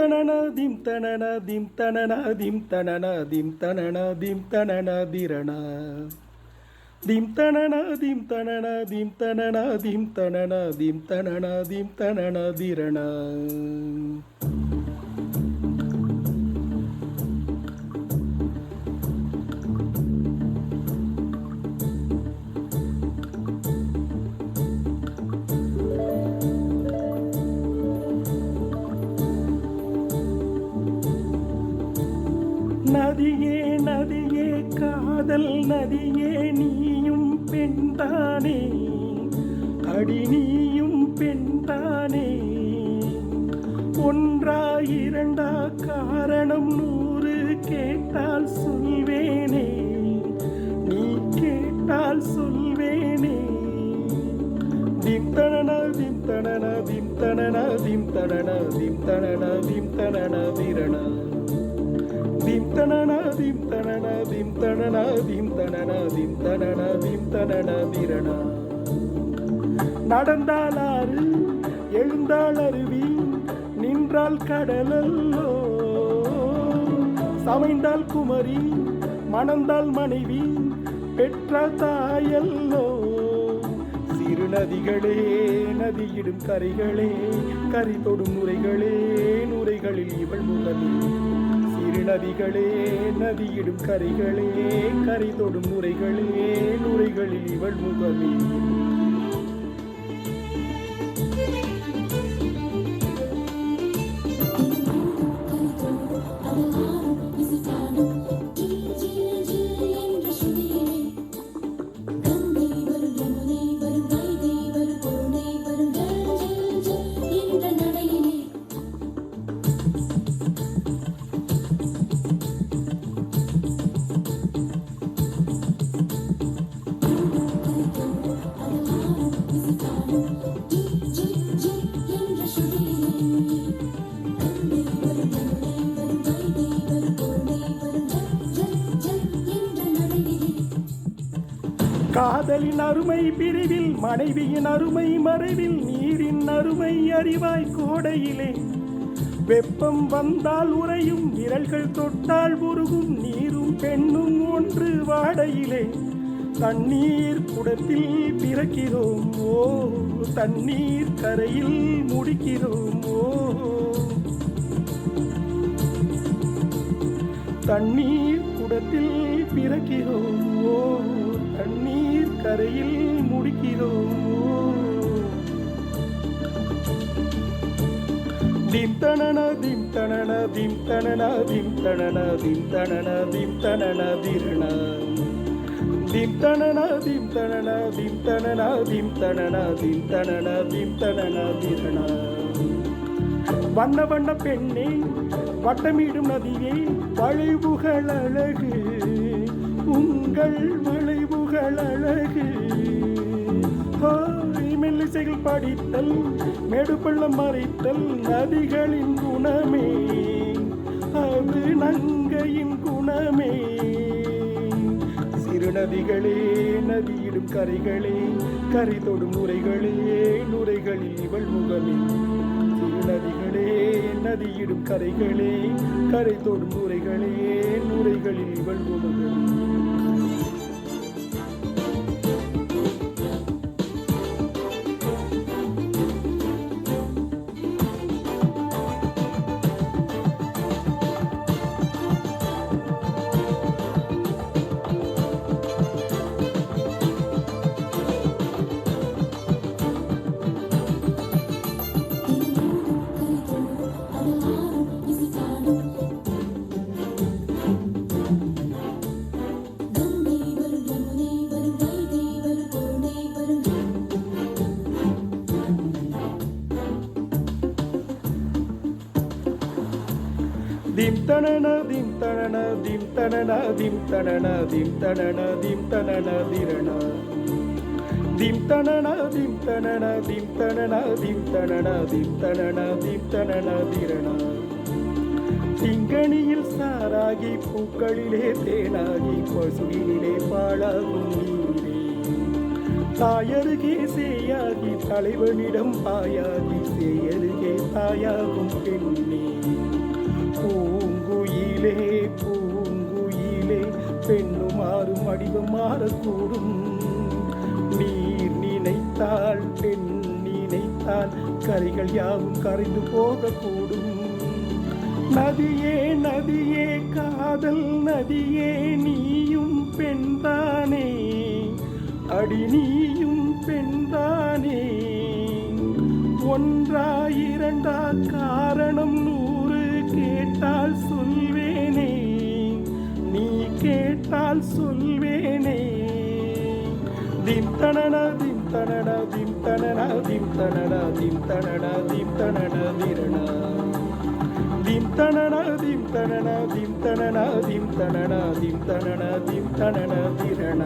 தனன திம் தனன திம் தனன திம் தனன திம் தனன திம் தனன திரண திம் தனன திம் தனன திம் தனன திம் தனன திம் தனன திம் தனன திரண நதியே நதியே காதல் நதியே நீயும் பெண்தானே அடி நீயும் பெண்தானே ஒன்றா இரண்டா காரணம் 100 கேட்டால் சொல்வேனே நீ கேட்டால் சொல்வேனே திம் தனன திம் தனன திம் தனன திம் தனன திம் தனன திம் தனன திரண திம் தனன திம் தனன திம் தனன திம் தனன திம் தனன திம் தனன திரண நடந்தால் ஆறு எழுந்தால் அருவி நின்றால் கடலல்லோ சமைந்தால் குமரி மணந்தால் மனைவி பெற்ற தாயல்லோ சிறு நதிகளே நதியிடும் கரைகளே கரை தொடும் நுரைகளே நுரைகளில் இவள் முகமே சிறு நதிகளே நதியிடும் கரைகளே கரை தொடும் நுரைகளே நுரைகளில் இவள் முகமே காதலின் அருமை பிரிவில் மனைவியின் அருமை மறைவில் நீரின் அருமை அறிவாய் கோடையிலே வெப்பம் வந்தால் உறையும் விரல்கள் தொட்டால் உருகும் நீரும் பெண்ணும் ஒன்று வாடையிலே தண்ணீர் குடத்தில் பிறக்கிறோம் ஓ தண்ணீர் கரையில் முடிக்கிறோம் ஓ தண்ணீர் குடத்தில் பிறக்கிறோம் ஓ தண்ணீர் கரையில் முடிக்கிறோம் திம் தனன திம் தனன திம் தனன திம் தனன திம் தனன திம் தனன திரண திம் தனன திம் தனன திம் தனன திம் தனன திம் தனன திம் தனன திரண வண்ண வண்ண பெண்ணே வட்டமிடும் நதியே வளைவுகள் அழகு உங்கள் வளைவுகள் அழகு மெல்லிசைகள் படித்தல் மேடுபள்ளம் மறைத்தல் நதிகளின் குணமே அது நங்கையின் குணமே சிறு நதிகளே நதியிடும் கரைகளே கரை தொடும் நுரைகளே நுரைகளில் இவள் முகமே சிறு நதிகளே நதியிடும் கரைகளே கரை தொடும் நுரைகளே நுரைகளில் இவள் முகமே dim tanana dim tanana dim tanana dim tanana dim tanana dim tanana dirana dim tanana dim tanana dim tanana dim tanana dim tanana dim tanana dirana திங்கணியில் சாராகி பூக்களிலே தேனாகி பசுவினிலே பாழாகும் நீரே தாயருகே சேயாகி தலைவனிடம் பாயாகி சேயருகே தாயாகும் பெண்ணே. பூங்குயிலே பூங்குயிலே பெண்ணுமாறும் வடிவம் மாறக்கூடும். நீர் நினைத்தால் பெண் நினைத்தால் கரைகள் யாவும் கரைந்து போகக்கூடும். நதியே நதியே காதல் நதியே நீயும் பெண்தானே, அடி நீயும் பெண்தானே. ஒன்றா இரண்டா காரணம் 100 கேட்டால் சொல்வேனே, நீ கேட்டால் சொல்வேனே. திம் தனன திம் தனன திம் தனன திம் தனன திம் தனன திம் தனன திரண. திம் தனன திம் தனன திம் தனன திம் தனன திம் தனன திம் தனன திரண.